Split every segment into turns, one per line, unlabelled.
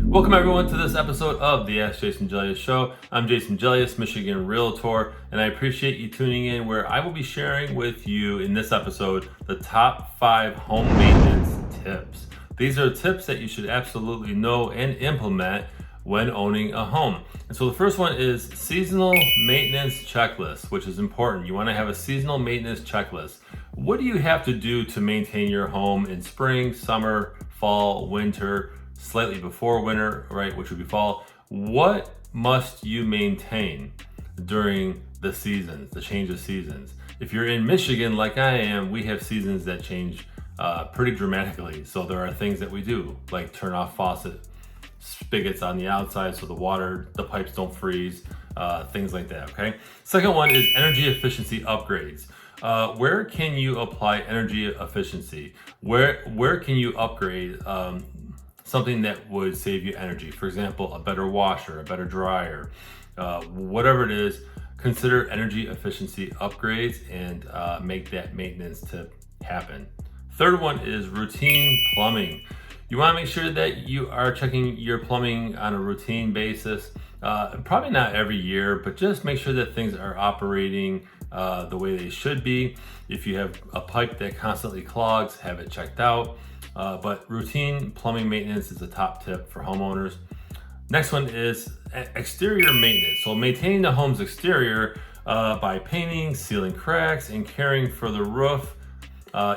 Welcome everyone to this episode of the AskJasonGelios Show. I'm Jason Gelios, Michigan Realtor, and I appreciate you tuning in where I will be sharing with you in this episode the top 5 home maintenance tips. These are tips that you should absolutely know and implement when owning a home. And so the first one is seasonal maintenance checklist, which is important. You want to have a seasonal maintenance checklist. What do you have to do to maintain your home in spring, summer, fall, winter, slightly before winter, right, which would be fall? What must you maintain during the seasons, the change of seasons? If you're in Michigan like I am, we have seasons that change pretty dramatically. So there are things that we do, like turn off faucet spigots on the outside so the pipes don't freeze, things like that, okay? Second one is energy efficiency upgrades. Where can you apply energy efficiency? Where can you upgrade something that would save you energy? For example, a better washer, a better dryer, whatever it is, consider energy efficiency upgrades and make that maintenance tip happen. Third one is routine plumbing. You want to make sure that you are checking your plumbing on a routine basis. Probably not every year, but just make sure that things are operating the way they should be. If you have a pipe that constantly clogs, have it checked out. But routine plumbing maintenance is a top tip for homeowners. Next one is exterior maintenance. So maintaining the home's exterior by painting, sealing cracks, and caring for the roof,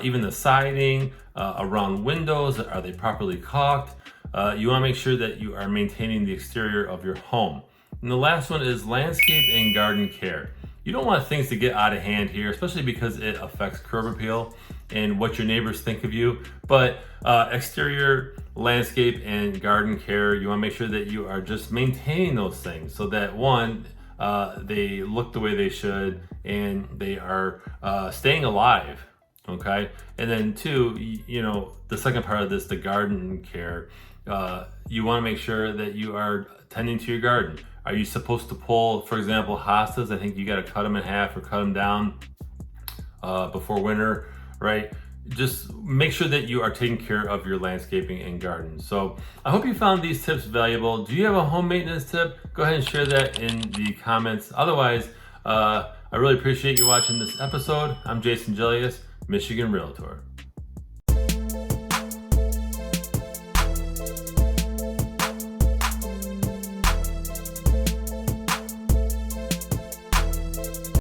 even the siding, around windows. Are they properly caulked? You want to make sure that you are maintaining the exterior of your home. And the last one is landscape and garden care. You don't want things to get out of hand here, especially because it affects curb appeal and what your neighbors think of you. But exterior landscape and garden care, you want to make sure that you are just maintaining those things so that one, they look the way they should and they are staying alive. Okay. And then two, the second part of this, the garden care, you want to make sure that you are tending to your garden. Are you supposed to pull, for example, hostas? I think you got to cut them in half or cut them down before winter, right? Just make sure that you are taking care of your landscaping and garden. So I hope you found these tips valuable. Do you have a home maintenance tip? Go ahead and share that in the comments. Otherwise, I really appreciate you watching this episode. I'm Jason Gelios, Michigan Realtor.